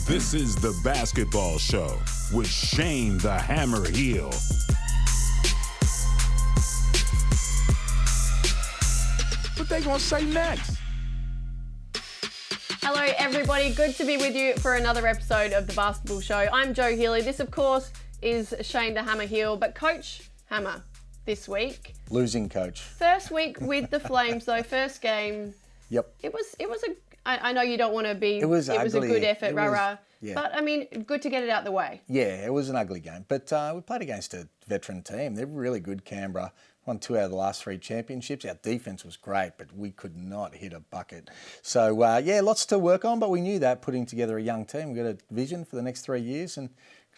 This is The Basketball Show with Shane the Hammer Heel. What they gonna say next? Hello everybody, good to be with you for another episode of The Basketball Show. I'm Joe Healy. This of course is Shane the Hammer Heel, but Coach Hammer this week. Losing coach. First week with the Flames though, first game. Yep. It was I know you don't want to be, it was a good effort, rah-rah. Yeah. But I mean, good to get it out the way. Yeah, it was an ugly game. But we played against a veteran team. They're really good, Canberra. Won 2 out of the last 3 championships. Our defence was great, but we could not hit a bucket. So, lots to work on, but we knew that, putting together a young team. We've got a vision for the next 3 years and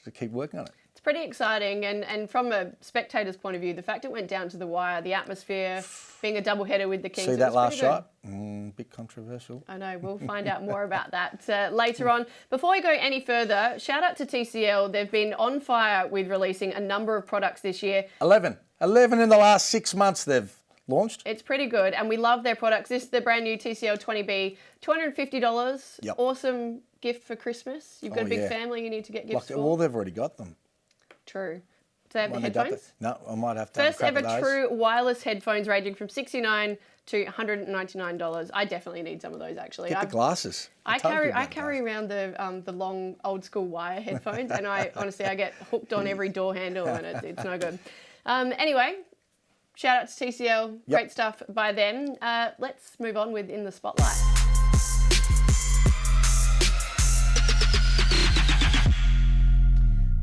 to keep working on it. It's pretty exciting, and from a spectator's point of view, the fact it went down to the wire, the atmosphere, being a doubleheader with the Kings. See that last shot? Bit controversial. I know, we'll find out more about that later on. Before we go any further, shout out to TCL. They've been on fire with releasing a number of products this year. 11 in the last 6 months they've launched. It's pretty good, and we love their products. This is the brand new TCL 20B, $250. Yep. Awesome gift for Christmas. You've got a big family you need to get gifts for. Well, they've already got them. True. Do they have the headphones? No, I might have to. First ever true wireless headphones ranging from $69 to $199. I definitely need some of those actually. Get the glasses. I carry around the long old school wire headphones, and I honestly get hooked on every door handle, and it's no good. Anyway, shout out to TCL. Yep. Great stuff by them. Let's move on with In the Spotlight.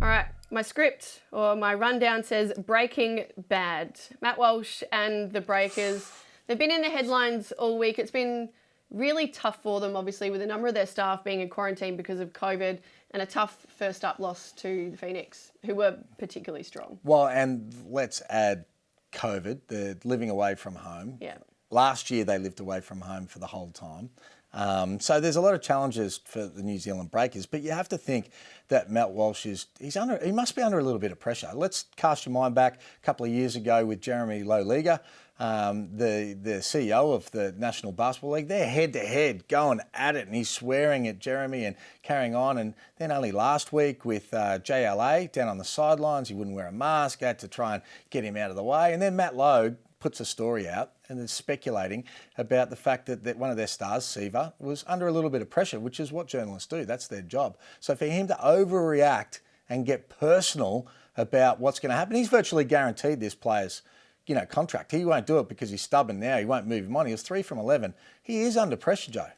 All right. My script or my rundown says Breaking Bad. Matt Walsh and the Breakers, they've been in the headlines all week. It's been really tough for them, obviously, with a number of their staff being in quarantine because of COVID, and a tough first up loss to the Phoenix, who were particularly strong. Well, and let's add COVID. They're living away from home. Yeah. Last year they lived away from home for the whole time. So there's a lot of challenges for the New Zealand Breakers, but you have to think that Matt Walsh he must be under a little bit of pressure. Let's cast your mind back a couple of years ago with Jeremy Loliga, the CEO of the National Basketball League. They're head to head going at it, and he's swearing at Jeremy and carrying on. And then only last week with JLA down on the sidelines, he wouldn't wear a mask, had to try and get him out of the way. And then Matt Logue puts a story out and is speculating about the fact that one of their stars, Seaver, was under a little bit of pressure, which is what journalists do. That's their job. So for him to overreact and get personal about what's going to happen, he's virtually guaranteed this player's contract. He won't do it because he's stubborn now. He won't move him on. He was 3 from 11. He is under pressure, Joe.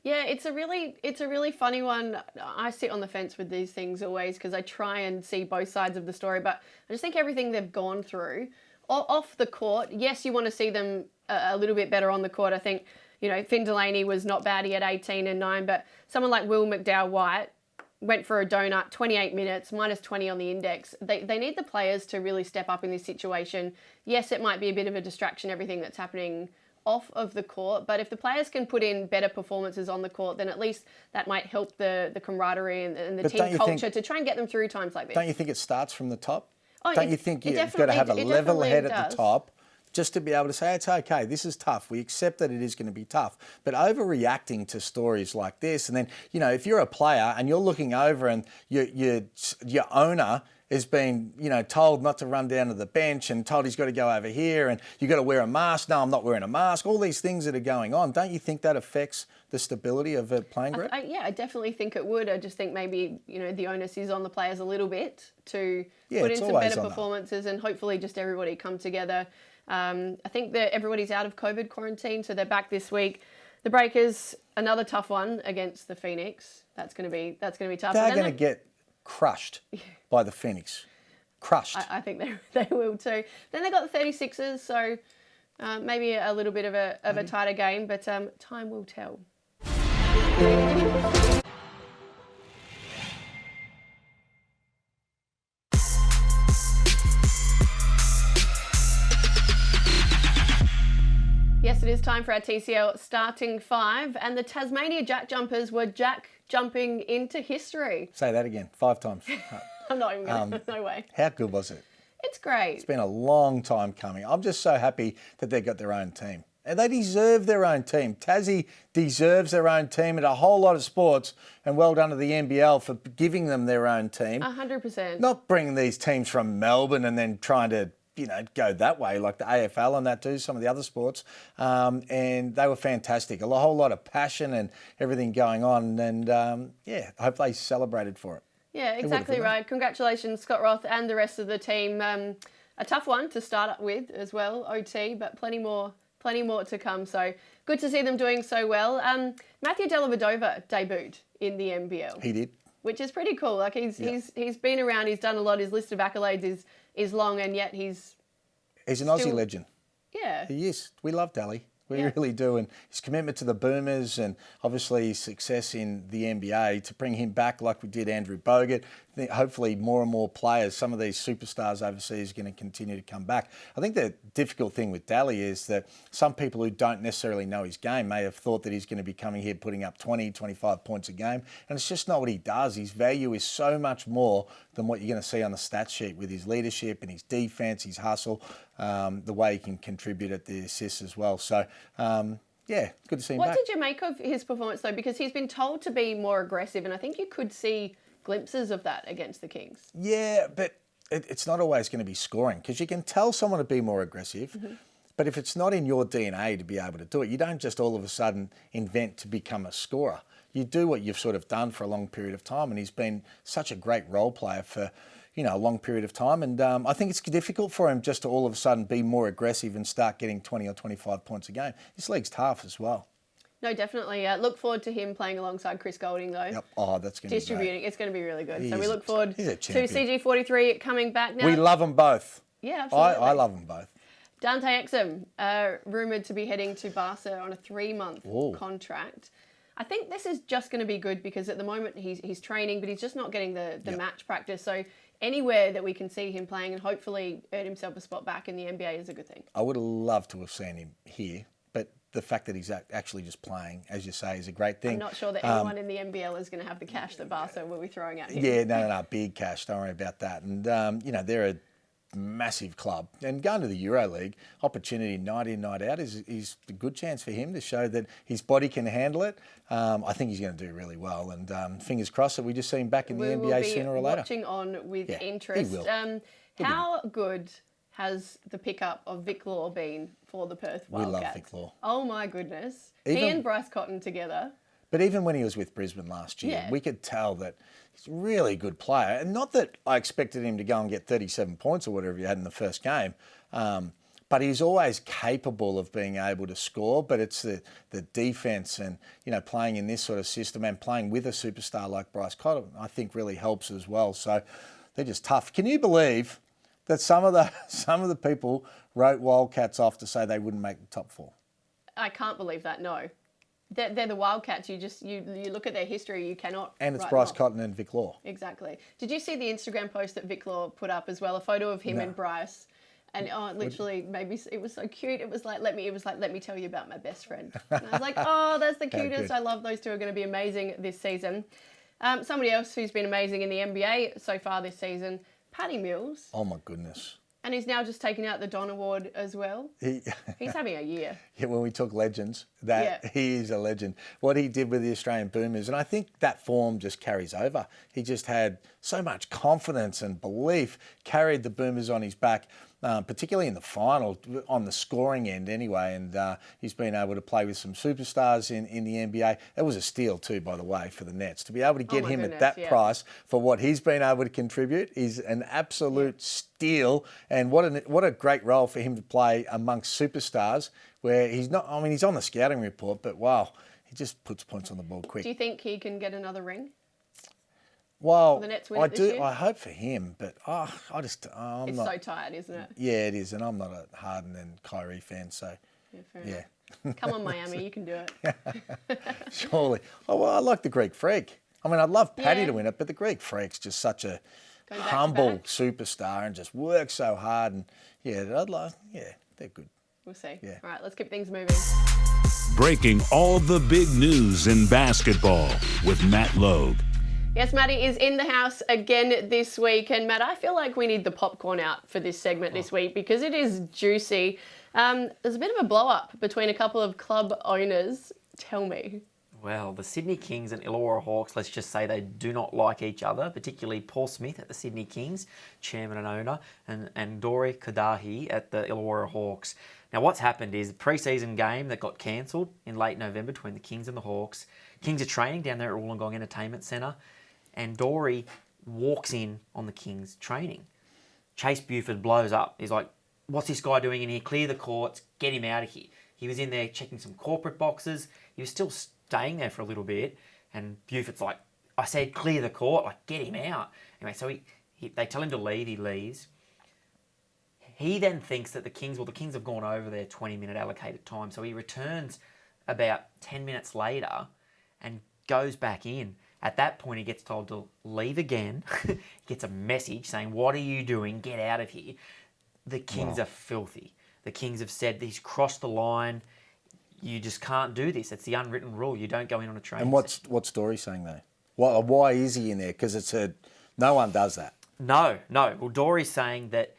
Yeah, it's a really funny one. I sit on the fence with these things always because I try and see both sides of the story, but I just think everything they've gone through off the court, yes, you want to see them a little bit better on the court. I think, Finn Delaney was not bad. He had 18 and 9, but someone like Will McDowell-White went for a donut, 28 minutes, minus 20 on the index. They need the players to really step up in this situation. Yes, it might be a bit of a distraction, everything that's happening off of the court, but if the players can put in better performances on the court, then at least that might help the camaraderie and the team culture to try and get them through times like this. Don't you think it starts from the top? Oh, don't you think you've got to have a level head at the top just to be able to say, it's okay, this is tough. We accept that it is going to be tough. But overreacting to stories like this, and then, if you're a player and you're looking over and your owner has been, told not to run down to the bench and told he's got to go over here and you've got to wear a mask. No, I'm not wearing a mask. All these things that are going on. Don't you think that affects the stability of a playing group? I definitely think it would. I just think maybe, the onus is on the players a little bit to put in some better performances and hopefully just everybody come together. I think that everybody's out of COVID quarantine, so they're back this week. The Breakers, another tough one against the Phoenix. That's going to be tough. They're going to get crushed by the Phoenix. Crushed. I think they will too. Then they got the 36ers, so maybe a little bit of a tighter game, but time will tell. Yes, it is time for our TCL starting 5, and the Tasmania Jack Jumpers were Jack jumping into history. Say that again, 5 times. I'm not even going to, no way. How good was it? It's great. It's been a long time coming. I'm just so happy that they've got their own team. And they deserve their own team. Tassie deserves their own team in a whole lot of sports, and well done to the NBL for giving them their own team. 100%. Not bringing these teams from Melbourne and then trying to, go that way like the AFL and that do, some of the other sports. And they were fantastic. A whole lot of passion and everything going on. And, I hope they celebrated for it. Yeah, exactly right. Congratulations, Scott Roth and the rest of the team. A tough one to start up with as well, OT, but plenty more to come. So good to see them doing so well. Matthew Dellavedova debuted in the NBL. He did. Which is pretty cool. Like he's been around, he's done a lot. His list of accolades is long, and yet he's an Aussie legend. Yeah. He is. We love Dally. We really do. And his commitment to the Boomers and obviously his success in the NBA, to bring him back like we did Andrew Bogut. Hopefully more and more players, some of these superstars overseas are going to continue to come back. I think the difficult thing with Dally is that some people who don't necessarily know his game may have thought that he's going to be coming here putting up 20, 25 points a game. And it's just not what he does. His value is so much more than what you're going to see on the stat sheet with his leadership and his defence, his hustle, the way he can contribute at the assists as well. So, good to see him back. What did you make of his performance, though? Because he's been told to be more aggressive, and I think you could see glimpses of that against the Kings. Yeah, but it's not always going to be scoring, because you can tell someone to be more aggressive, but if it's not in your DNA to be able to do it, you don't just all of a sudden invent to become a scorer. You do what you've sort of done for a long period of time, and he's been such a great role player for a long period of time. And I think it's difficult for him just to all of a sudden be more aggressive and start getting 20 or 25 points a game. This league's tough as well. No, definitely. Look forward to him playing alongside Chris Golding, though. Yep. Oh, that's going to be distributing. great. It's going to be really good. So we look forward to champion. CG43 coming back now. We love them both. Yeah, absolutely. I love them both. Dante Exum, rumoured to be heading to Barca on a 3-month contract. I think this is just going to be good because at the moment he's training, but he's just not getting the match practice. So anywhere that we can see him playing and hopefully earn himself a spot back in the NBA is a good thing. I would have loved to have seen him here, but the fact that he's actually just playing, as you say, is a great thing. I'm not sure that anyone in the NBL is going to have the cash that Barca will be throwing at him. Yeah, no, big cash. Don't worry about that. And, they're a massive club. And going to the EuroLeague, opportunity night in, night out is a good chance for him to show that his body can handle it. I think he's going to do really well. And fingers crossed that we just see him back in the NBA sooner or later. Watching on with interest. He will. How good has the pickup of Vic Law been for the Perth Wildcats? We love Vic Law. Oh my goodness. He and Bryce Cotton together. But even when he was with Brisbane last year, we could tell that he's a really good player. And not that I expected him to go and get 37 points or whatever he had in the first game, but he's always capable of being able to score. But it's the defence and, playing in this sort of system and playing with a superstar like Bryce Cotton, I think really helps as well. So they're just tough. Can you believe that some of the people wrote Wildcats off to say they wouldn't make the top 4? I can't believe that, no. They're the Wildcats. You look at their history, you cannot. And it's Bryce Cotton and Vic Law. Exactly. Did you see the Instagram post that Vic Law put up as well? A photo of him and Bryce, and literally maybe it was so cute. It was like let me tell you about my best friend. And I was like, oh, that's the cutest. I love those two. Are going to be amazing this season. Somebody else who's been amazing in the NBA so far this season, Patty Mills. Oh my goodness. And he's now just taking out the Don Award as well. He's having a year. Yeah, when we took legends, he is a legend. What he did with the Australian Boomers, and I think that form just carries over. He just had so much confidence and belief, carried the Boomers on his back, particularly in the final, on the scoring end anyway, and he's been able to play with some superstars in the NBA. It was a steal too, by the way, for the Nets. To be able to get him at that price for what he's been able to contribute is an absolute steal, and what a great role for him to play amongst superstars, where he's not, he's on the scouting report, but wow, he just puts points on the board quick. Do you think he can get another ring? Well, I do. I hope for him, but it's not. So tired, isn't it? Yeah, it is, and I'm not a Harden and Kyrie fan, so fair enough. Come on, Miami, you can do it. Surely. Oh well, I like the Greek Freak. I'd love Paddy to win it, but the Greek Freak's just such a humble superstar and just works so hard, and they're good. We'll see. Yeah. All right, let's keep things moving. Breaking all the big news in basketball with Matt Logue. Yes, Matty is in the house again this week. And Matt, I feel like we need the popcorn out for this segment this week because it is juicy. There's a bit of a blow-up between a couple of club owners. Tell me. Well, the Sydney Kings and Illawarra Hawks, let's just say they do not like each other, particularly Paul Smith at the Sydney Kings, chairman and owner, and Dori Kadahi at the Illawarra Hawks. Now, what's happened is a pre-season game that got cancelled in late November between the Kings and the Hawks. Kings are training down there at Wollongong Entertainment Centre, and Dori walks in on the Kings training. Chase Buford blows up. He's like, what's this guy doing in here? Clear the courts, get him out of here. He was in there checking some corporate boxes. He was still staying there for a little bit, and Buford's like, I said clear the court, like get him out. Anyway, so they tell him to leave, he leaves. He then thinks that the Kings have gone over their 20-minute allocated time, so he returns about 10 minutes later and goes back in. At that point, he gets told to leave again. He gets a message saying, what are you doing? Get out of here. The Kings are filthy. The Kings have said he's crossed the line. You just can't do this. It's the unwritten rule. You don't go in on a train. And what's Dory saying though? Why is he in there? Because no one does that. No. Well, Dory's saying that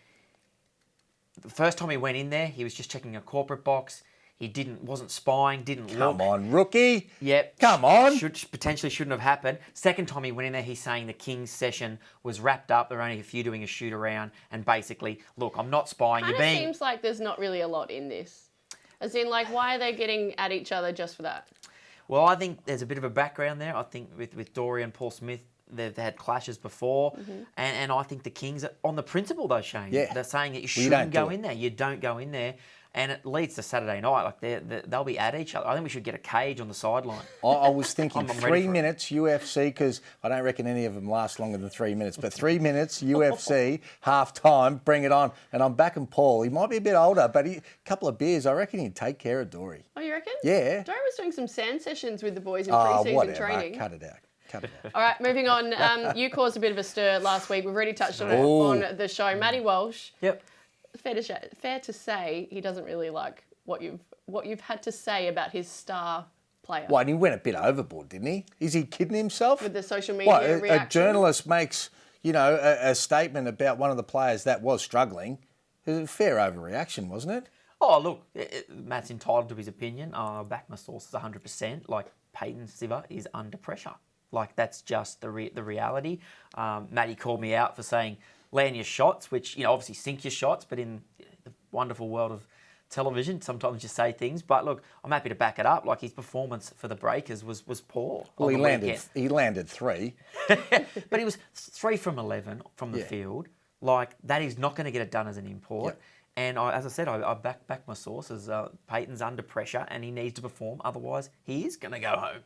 the first time he went in there, he was just checking a corporate box. He wasn't spying, didn't look. Come on, rookie. Yep. Come on. Potentially shouldn't have happened. Second time he went in there, he's saying the Kings session was wrapped up. There were only a few doing a shoot around, and basically, look, I'm not spying. Kind of seems like there's not really a lot in this. As in, like, why are they getting at each other just for that? Well, I think there's a bit of a background there. I think with Dory and Paul Smith, they've had clashes before. Mm-hmm. And I think the Kings, on the principle though, Shane, they're saying that you shouldn't go in there. You don't go in there. And it leads to Saturday night. Like they'll be at each other. I think we should get a cage on the sideline. I was thinking 3 minutes UFC, because I don't reckon any of them last longer than 3 minutes. But 3 minutes UFC, half time, bring it on. And I'm backing Paul. He might be a bit older, but a couple of beers, I reckon he'd take care of Dory. Oh, you reckon? Yeah. Dory was doing some sand sessions with the boys in pre-season training. Cut it out. All right, moving on. You caused a bit of a stir last week. We've already touched on it on the show. Matty Walsh. Yep. Fair to say he doesn't really like what you've had to say about his star player. Well, and he went a bit overboard, didn't he? Is he kidding himself? With the social media reaction? A journalist makes, a statement about one of the players that was struggling. It was a fair overreaction, wasn't it? Oh, look, Matt's entitled to his opinion. I back my sources 100%. Like, Peyton Siver is under pressure. Like, that's just the reality. Matty called me out for saying, land your shots, which, obviously sink your shots, but in the wonderful world of television, sometimes you say things. But look, I'm happy to back it up. Like, his performance for the Breakers was poor. Well, he landed 3. But he was 3 from 11 from the field. Like, that is not going to get it done as an import. Yep. And as I said, I back my sources. Peyton's under pressure and he needs to perform. Otherwise, he is going to go home.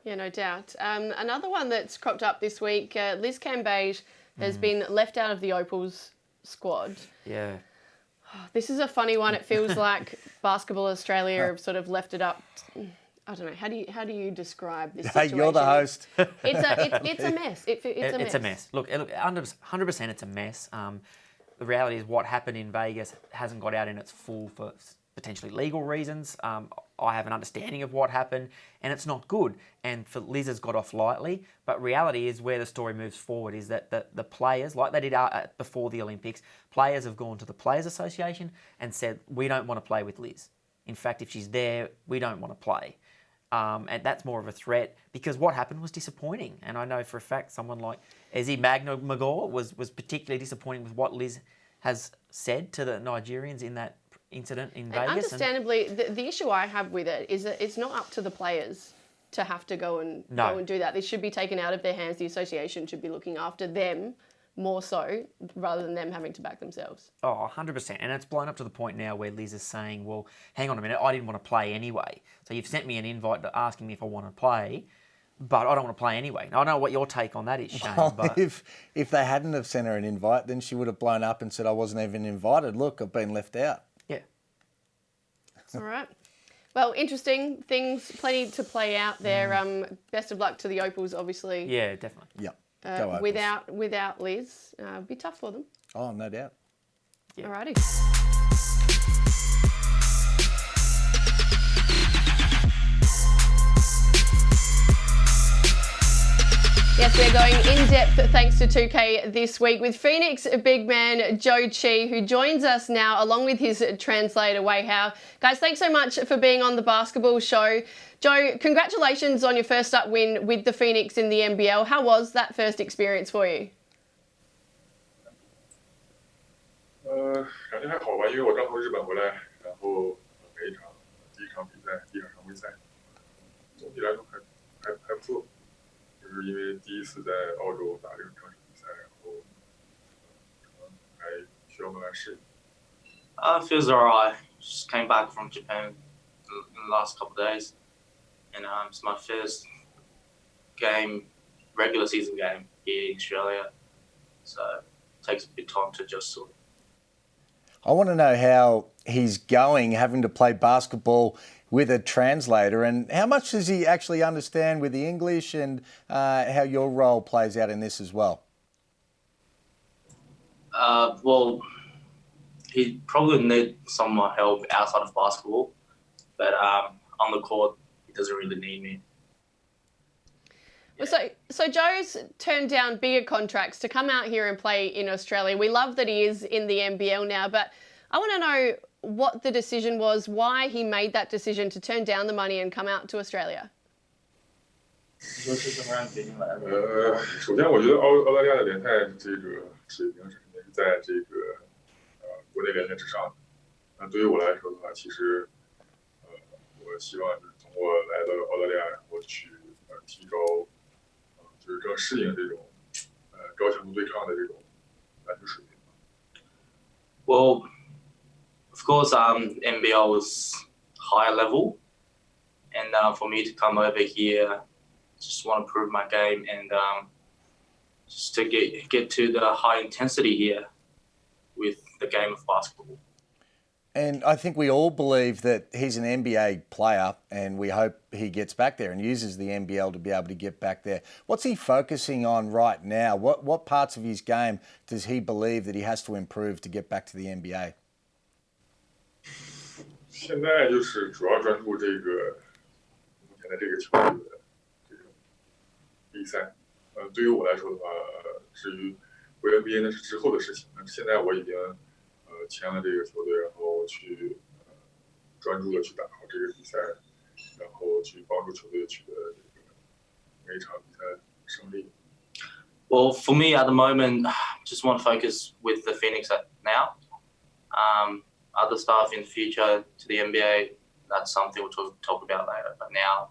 Yeah, no doubt. Another one that's cropped up this week, Liz Cambage has been left out of the Opals squad. Yeah. This is a funny one. It feels like Basketball Australia have sort of left it up. I don't know. How do you describe this situation? Hey, you're the host. It's a mess. It's a mess. Look, 100% it's a mess. The reality is what happened in Vegas hasn't got out in its full for potentially legal reasons. I have an understanding of what happened, and it's not good. And for Liz has got off lightly, but reality is where the story moves forward is that the players, like they did before the Olympics, players have gone to the Players Association and said, we don't want to play with Liz. In fact, if she's there, we don't want to play. And that's more of a threat because what happened was disappointing. And I know for a fact someone like Ezzy Magna-Magor was particularly disappointing with what Liz has said to the Nigerians in that incident in Vegas. Understandably, the issue I have with it is that it's not up to the players to have to go and do that. This should be taken out of their hands. The association should be looking after them more so rather than them having to back themselves. Oh, 100%. And it's blown up to the point now where Liz is saying, well, hang on a minute, I didn't want to play anyway. So you've sent me an invite asking me if I want to play, but I don't want to play anyway. Now, I don't know what your take on that is, Shane. Well, but if they hadn't have sent her an invite, then she would have blown up and said, I wasn't even invited. Look, I've been left out. Yeah. All right. Well, interesting things, plenty to play out there. Best of luck to the Opals, obviously. Yeah, definitely. Yep. Without Liz, it'd be tough for them. Oh, no doubt. Yeah. Alrighty. Yes, we're going in depth thanks to 2K this week with Phoenix big man Zhou Qi, who joins us now along with his translator Wei Hao. Guys, thanks so much for being on the basketball show. Zhou, congratulations on your first up win with the Phoenix in the NBL. How was that first experience for you? 感觉还好吧，因为我刚从日本回来，然后每一场第一场比赛、第二场常规赛，总体来说还不错。就是因为第一次在澳洲打这种正式比赛，然后还需要慢慢适应。Feels alright. Just came back from Japan in the last couple of days, and it's my first game, regular season game here in Australia, so it takes a bit of time to adjust to it. I want to know how he's going having to play basketball with a translator, and how much does he actually understand with the English, and how your role plays out in this as well? Well, he probably need some more help outside of basketball, but on the court, he doesn't really need me. So Zhou's turned down bigger contracts to come out here and play in Australia. We love that he is in the NBL now, but I want to know what the decision was, why he made that decision to turn down the money and come out to Australia. 首先，我觉得澳大利亚的联赛这个水平是肯定是在这个国内联赛之上的。那对于我来说的话，其实我希望就是通过来到澳大利亚，然后去提高就是更适应这种高强度对抗的这种篮球水平。Well, of course, NBL was higher level, and for me to come over here, just want to prove my game and just to get to the high intensity here with the game of basketball. And I think we all believe that he's an NBA player, and we hope he gets back there and uses the NBL to be able to get back there. What's he focusing on right now? What parts of his game does he believe that he has to improve to get back to the NBA? 现在就是主要专注这个目前的这个球队的这种比赛。对于我来说的话，至于回 NBA 那是之后的事情。现在我已经签了这个球队，然后去专注的去打好这个比赛，然后去帮助球队取得这个每一场比赛胜利。Well, for me at the moment, just want to focus with the Phoenix now. Other stuff in the future to the NBA, that's something we'll talk about later. But now,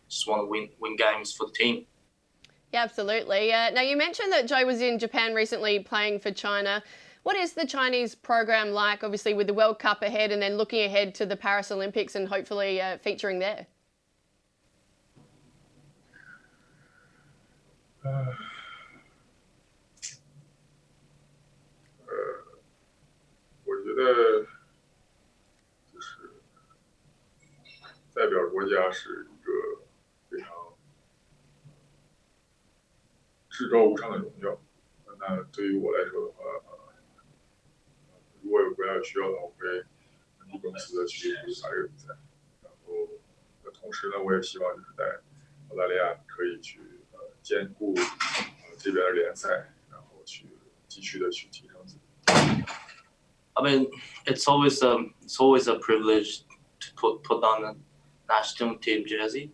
just want to win games for the team. Yeah, absolutely. Now, you mentioned that Zhou was in Japan recently playing for China. What is the Chinese program like, obviously, with the World Cup ahead and then looking ahead to the Paris Olympics and hopefully featuring there? 我觉得就是代表国家是一个非常至高无上的荣耀。那对于我来说的话，如果有国家有需要的话，我会根据公司的去打这个比赛。然后同时呢，我也希望就是在澳大利亚可以去兼顾这边的联赛，然后去继续的去提升自己。I mean, it's always a privilege to put on the national team jersey,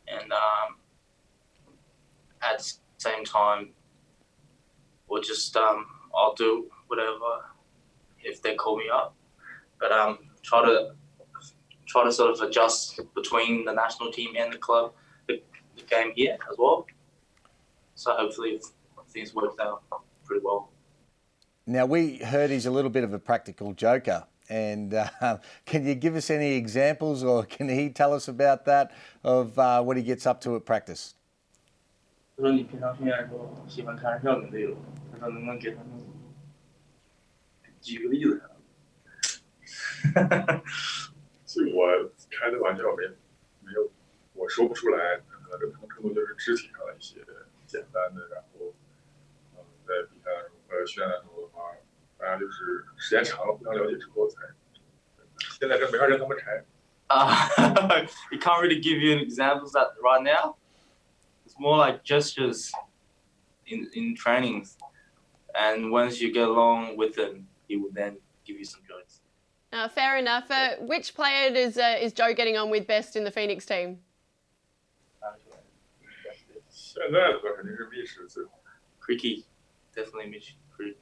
and at the same time, we'll just I'll do whatever if they call me up, but try to sort of adjust between the national team and the club, the game here as well. So hopefully things work out pretty well. Now, we heard he's a little bit of a practical joker, and can you give us any examples, or can he tell us about that, of what he gets up to at practice? 他说你平常训练的时候喜欢开玩笑跟队友，他说能不能给他们举个例子？这个我开的玩笑没有，我说不出来，可能更多就是肢体上的一些简单的，然后在比赛的时候训练的时候的话，大家就是时间长了互相了解之后才。现在这没法让他们拆。You can't really give you examples that right now. it's more like gestures in trainings, and once you get along with him, he will then give you some joints. Fair enough. Which player is Joe getting on with best in the Phoenix team? 现在的话肯定是密室最好。 Creaky, definitely Mitch. Creaky.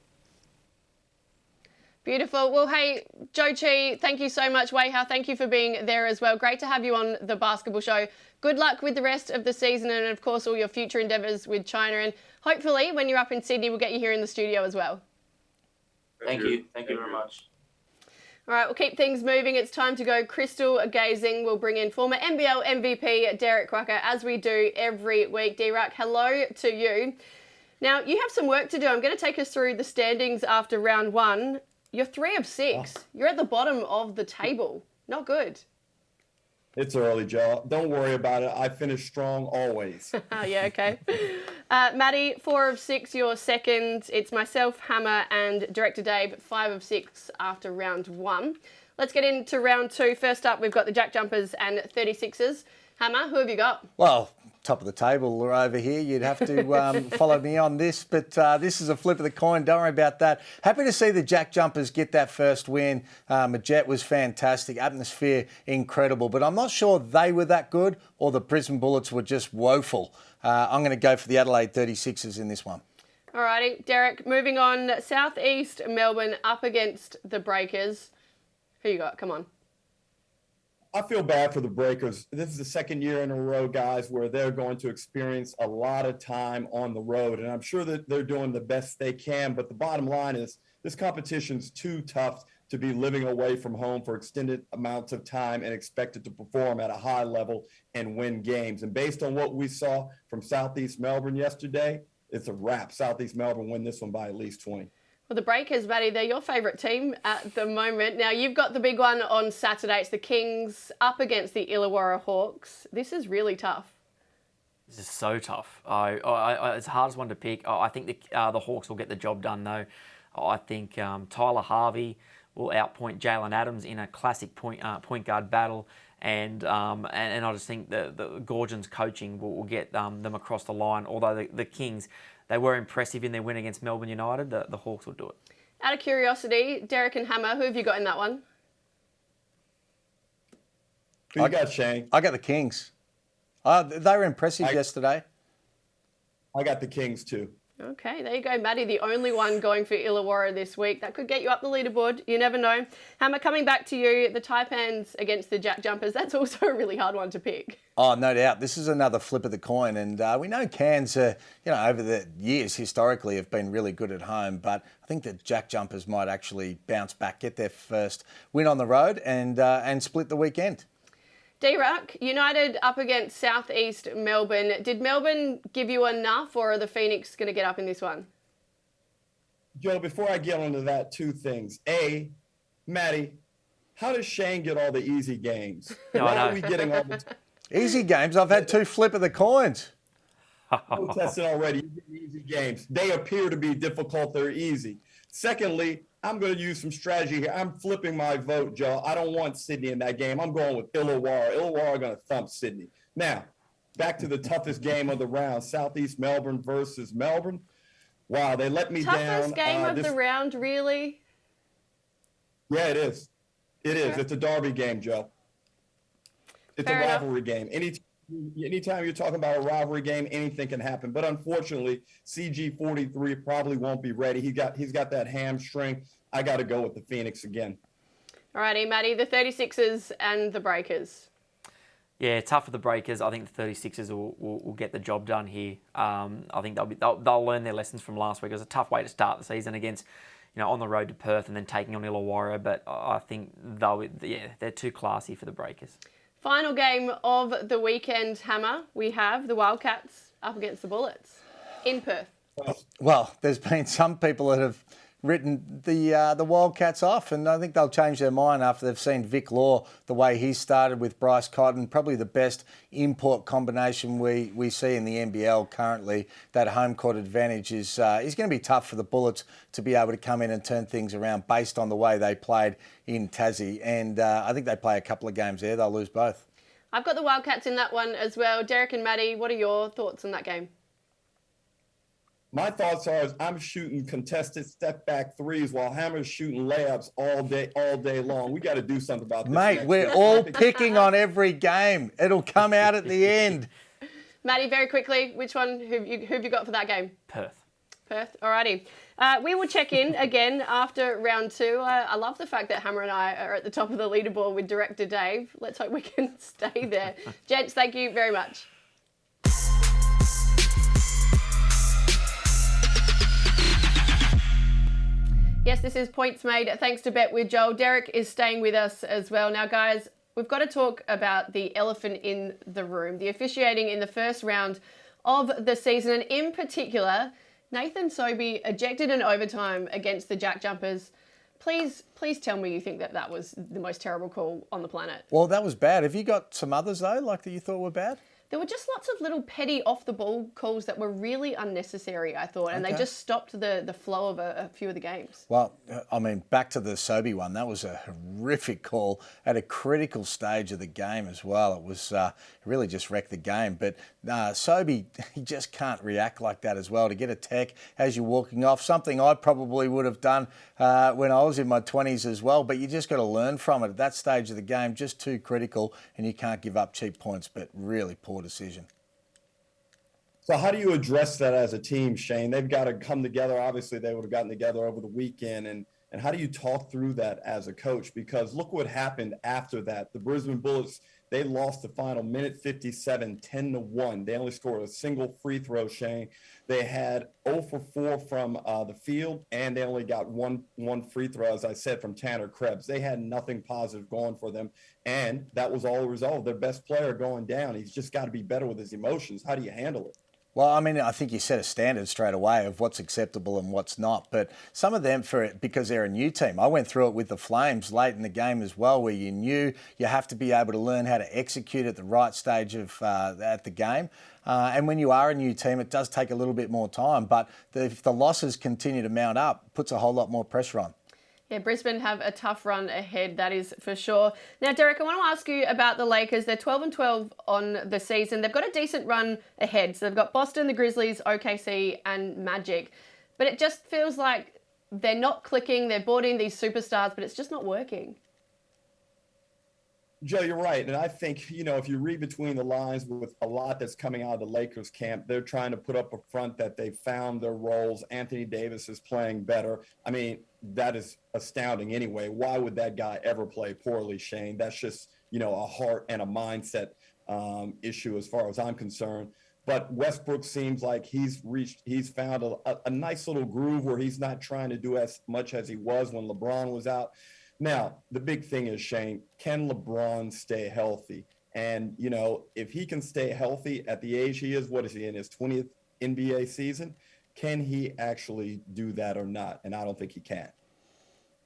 Beautiful. Well, hey, Zhou Qi, thank you so much. Wei Hao, thank you for being there as well. Great to have you on the basketball show. Good luck with the rest of the season and, of course, all your future endeavours with China. And hopefully, when you're up in Sydney, we'll get you here in the studio as well. Thank you very much. All right, we'll keep things moving. It's time to go crystal gazing. We'll bring in former NBL MVP Derek Quacker, as we do every week. D-Ruck, hello to you. Now, you have some work to do. I'm going to take us through the standings after round one. You're 3 of 6. You're at the bottom of the table. Not good. It's early, Joe. Don't worry about it. I finish strong always. Oh, yeah, okay. Maddie, 4 of 6, you're second. It's myself, Hammer, and Director Dave, 5 of 6 after round one. Let's get into round two. First up, we've got the Jack Jumpers and 36ers. Hammer, who have you got? Well, top of the table or over here. You'd have to follow me on this, but this is a flip of the coin. Don't worry about that. Happy to see the Jack Jumpers get that first win. Majet was fantastic. Atmosphere incredible, but I'm not sure they were that good or the Brisbane Bullets were just woeful. I'm going to go for the Adelaide 36ers in this one. Alrighty, Derek, moving on. South East Melbourne up against the Breakers. Who you got? Come on. I feel bad for the Breakers. This is the second year in a row, guys, where they're going to experience a lot of time on the road. And I'm sure that they're doing the best they can. But the bottom line is this competition's too tough to be living away from home for extended amounts of time and expected to perform at a high level and win games. And based on what we saw from Southeast Melbourne yesterday, it's a wrap. Southeast Melbourne win this one by at least 20. Well, the Breakers, Maddie, they're your favourite team at the moment. Now, you've got the big one on Saturday. It's the Kings up against the Illawarra Hawks. This is really tough. This is so tough. It's the hardest one to pick. I think the Hawks will get the job done, though. I think Tyler Harvey will outpoint Jalen Adams in a classic point guard battle. And I just think the Gorgon's coaching will get them across the line. Although the Kings, they were impressive in their win against Melbourne United, the Hawks will do it. Out of curiosity, Derek and Hammer, who have you got in that one? Who you got, Shane? I got the Kings. They were impressive yesterday. I got the Kings too. Okay, there you go, Maddie, the only one going for Illawarra this week. That could get you up the leaderboard. You never know. Hammer, coming back to you, the Taipans against the Jack Jumpers, that's also a really hard one to pick. Oh, no doubt. This is another flip of the coin. And we know Cairns, over the years historically have been really good at home. But I think the Jack Jumpers might actually bounce back, get their first win on the road and split the weekend. D-Ruck, United up against South East Melbourne. Did Melbourne give you enough, or are the Phoenix going to get up in this one? Joe, before I get onto that, 2 things. A, Maddie, how does Shane get all the easy games? Why are we getting all the easy games? I've had 2 flip of the coins. tested already? You get easy games. They appear to be difficult. They're easy. Secondly, I'm going to use some strategy here. I'm flipping my vote, Joe. I don't want Sydney in that game. I'm going with Illawarra. Illawarra are going to thump Sydney. Now, back to the toughest game of the round, Southeast Melbourne versus Melbourne. Wow, they let me down. Toughest game of the round, really? Yeah, it is. It is. It's a derby game, Joe. It's a rivalry game. Anytime you're talking about a rivalry game, anything can happen. But unfortunately, CG43 probably won't be ready. He's got that hamstring. I got to go with the Phoenix again. All righty, Maddie, the 36ers and the Breakers. Yeah, tough for the Breakers. I think the 36ers will get the job done here. I think they'll learn their lessons from last week. It was a tough way to start the season against, on the road to Perth and then taking on Illawarra. But I think they're too classy for the Breakers. Final game of the weekend, Hammer. We have the Wildcats up against the Bullets in Perth. Well, there's been some people that have written the Wildcats off, and I think they'll change their mind after they've seen Vic Law, the way he started with Bryce Cotton, probably the best import combination we see in the NBL currently. That home court advantage is going to be tough for the Bullets to be able to come in and turn things around based on the way they played in Tassie, and I think they play a couple of games there. They'll lose both. I've got the Wildcats in that one as well. Derek and Maddie, what are your thoughts on that game? My thoughts are I'm shooting contested step back threes while Hammer's shooting layups all day long. We got to do something about this. Mate, we're all picking on every game. It'll come out at the end. Maddie, very quickly, which one, who've you got for that game? Perth. Perth, alrighty. We will check in again after round 2. I love the fact that Hammer and I are at the top of the leaderboard with Director Dave. Let's hope we can stay there. Gents, thank you very much. Yes, this is Points Made thanks to Bet with Joel. Derek is staying with us as well. Now, guys, we've got to talk about the elephant in the room, the officiating in the first round of the season, and in particular, Nathan Sobey ejected in overtime against the Jack Jumpers. Please tell me you think that was the most terrible call on the planet. Well, that was bad. Have you got some others, though, like that you thought were bad? There were just lots of little petty off-the-ball calls that were really unnecessary, I thought, and they just stopped the flow of a few of the games. Well, I mean, back to the Sobey one, that was a horrific call at a critical stage of the game as well. It was really just wrecked the game. But Sobey, he just can't react like that as well. To get a tech as you're walking off, something I probably would have done when I was in my 20s as well. But you just got to learn from it at that stage of the game, just too critical, and you can't give up cheap points, but really poor decision. So how do you address that as a team, Shane? They've got to come together. Obviously, they would have gotten together over the weekend. And how do you talk through that as a coach? Because look what happened after that. The Brisbane Bullets, they lost the final minute 57, 10-1. They only scored a single free throw, Shane. They had 0 for 4 from the field, and they only got one free throw, as I said, from Tanner Krebs. They had nothing positive going for them, and that was all the result. Their best player going down. He's just got to be better with his emotions. How do you handle it? Well, I mean, I think you set a standard straight away of what's acceptable and what's not. But some of them, because they're a new team, I went through it with the Flames late in the game as well, where you knew you have to be able to learn how to execute at the right stage of at the game. And when you are a new team, it does take a little bit more time. But if the losses continue to mount up, it puts a whole lot more pressure on. Yeah, Brisbane have a tough run ahead, that is for sure. Now, Derek, I want to ask you about the Lakers. They're 12-12 on the season. They've got a decent run ahead. So they've got Boston, the Grizzlies, OKC, and Magic. But it just feels like they're not clicking. They're brought in these superstars, but it's just not working. Joe, you're right. And I think, if you read between the lines with a lot that's coming out of the Lakers camp, they're trying to put up a front that they found their roles. Anthony Davis is playing better. I mean, that is astounding anyway. Why would that guy ever play poorly, Shane? That's just, a heart and a mindset issue as far as I'm concerned. But Westbrook seems like he's found a nice little groove where he's not trying to do as much as he was when LeBron was out. Now, the big thing is, Shane, can LeBron stay healthy? And, if he can stay healthy at the age he is, what is he, in his 20th NBA season? Can he actually do that or not? And I don't think he can.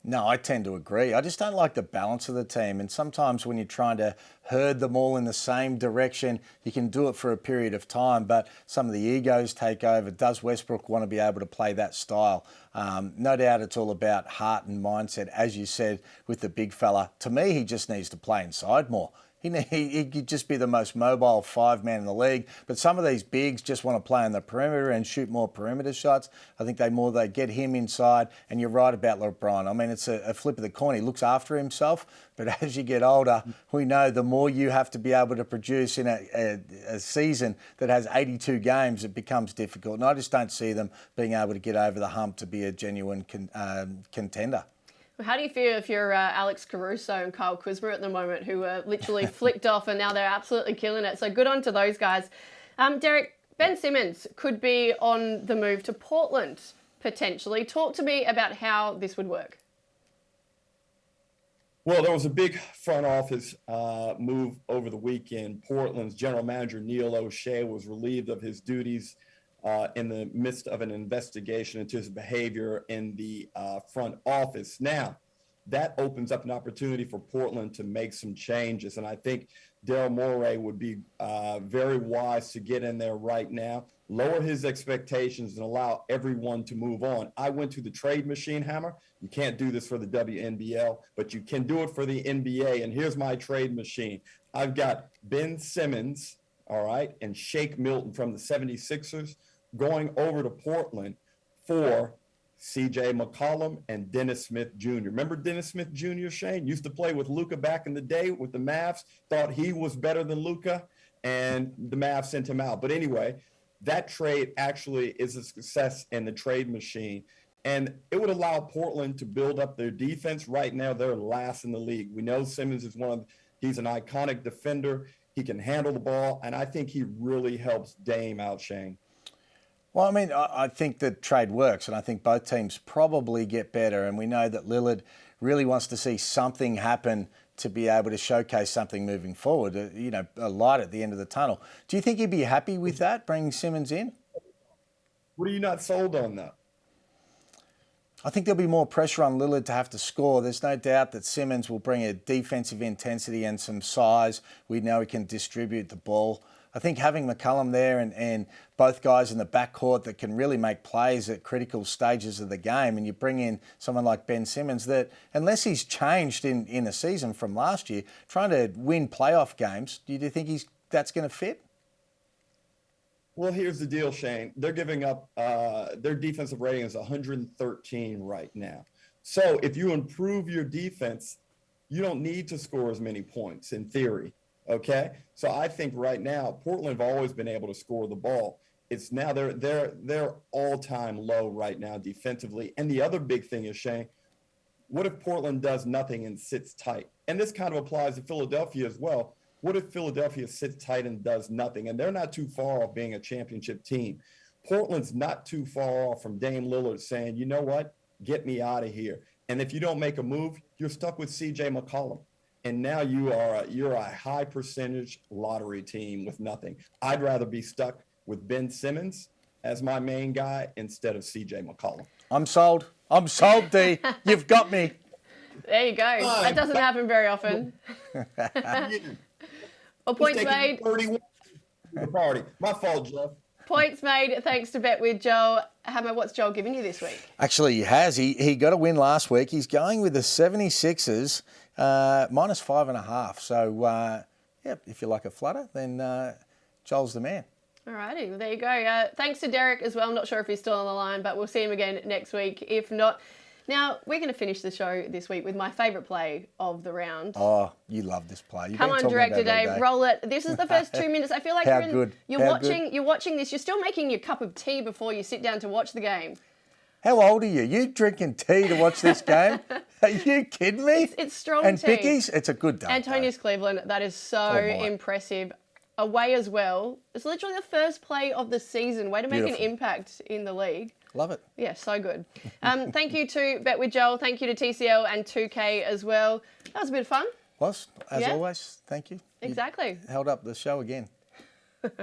No, I tend to agree. I just don't like the balance of the team. And sometimes when you're trying to herd them all in the same direction, you can do it for a period of time, but some of the egos take over. Does Westbrook want to be able to play that style? No doubt it's all about heart and mindset, as you said, with the big fella. To me, he just needs to play inside more. He could just be the most mobile 5-man in the league. But some of these bigs just want to play on the perimeter and shoot more perimeter shots. I think they get him inside. And you're right about LeBron. I mean, it's a flip of the coin. He looks after himself. But as you get older, we know the more you have to be able to produce in a season that has 82 games, it becomes difficult. And I just don't see them being able to get over the hump to be a genuine contender. How do you feel if you're Alex Caruso and Kyle Kuzma at the moment, who are literally flicked off and now they're absolutely killing it? So good on to those guys. Derek, Ben Simmons could be on the move to Portland, potentially. Talk to me about how this would work. Well, there was a big front office move over the weekend. Portland's general manager, Neil O'Shea, was relieved of his duties in the midst of an investigation into his behavior in the front office. Now, that opens up an opportunity for Portland to make some changes. And I think Daryl Morey would be very wise to get in there right now, lower his expectations, and allow everyone to move on. I went to the trade machine, Hammer. You can't do this for the WNBL, but you can do it for the NBA. And here's my trade machine. I've got Ben Simmons, all right, and Shake Milton from the 76ers going over to Portland for CJ McCollum and Dennis Smith Jr. Remember Dennis Smith Jr., Shane? Used to play with Luka back in the day with the Mavs, thought he was better than Luka, and the Mavs sent him out. But anyway, that trade actually is a success in the trade machine. And it would allow Portland to build up their defense. Right now, they're last in the league. We know Simmons is he's an iconic defender. He can handle the ball, and I think he really helps Dame out, Shane. Well, I mean, I think the trade works, and I think both teams probably get better. And we know that Lillard really wants to see something happen to be able to showcase something moving forward, a light at the end of the tunnel. Do you think he'd be happy with that, bringing Simmons in? What are you not sold on, though? I think there'll be more pressure on Lillard to have to score. There's no doubt that Simmons will bring a defensive intensity and some size. We know he can distribute the ball. I think having McCollum there and both guys in the backcourt that can really make plays at critical stages of the game, and you bring in someone like Ben Simmons that, unless he's changed in a season from last year, trying to win playoff games, do you think that's going to fit? Well, here's the deal, Shane. They're giving up their defensive rating is 113 right now. So if you improve your defense, you don't need to score as many points in theory. Okay. So I think right now, Portland have always been able to score the ball. It's now they're all-time low right now defensively. And the other big thing is, Shane, what if Portland does nothing and sits tight? And this kind of applies to Philadelphia as well. What if Philadelphia sits tight and does nothing? And they're not too far off being a championship team. Portland's not too far off from Dame Lillard saying, you know what, get me out of here. And if you don't make a move, you're stuck with CJ McCollum. And now you're a high percentage lottery team with nothing. I'd rather be stuck with Ben Simmons as my main guy instead of CJ McCollum. I'm sold, D. You've got me. There you go. That doesn't happen very often. Well, points made. 31 the party. My fault, Jeff. Points made thanks to Bet with Joel. Hammer, what's Joel giving you this week? Actually, he has. He got a win last week. He's going with the 76ers, minus 5.5. So, if you like a flutter, then Joel's the man. Alrighty, well, there you go. Thanks to Derek as well. I'm not sure if he's still on the line, but we'll see him again next week. If not, now we're going to finish the show this week with my favourite play of the round. Oh, you love this play. Come on, Director Dave, roll it. This is the first 2 minutes. I feel like you're watching this. You're still making your cup of tea before you sit down to watch the game. How old are you? You drinking tea to watch this game? Are you kidding me? It's strong and tea. And Pickies, it's a good day. Antonius Cleveland, that is so impressive. Away as well. It's literally the first play of the season. Way to make an impact in the league. Love it. Yeah, so good. Thank you to Bet with Joel. Thank you to TCL and 2K as well. That was a bit of fun. Was, as always. Thank you. Exactly. You held up the show again.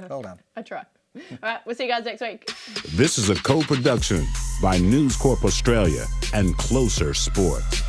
Well done. I try. All right, we'll see you guys next week. This is a co-production by News Corp Australia and Closer Sports.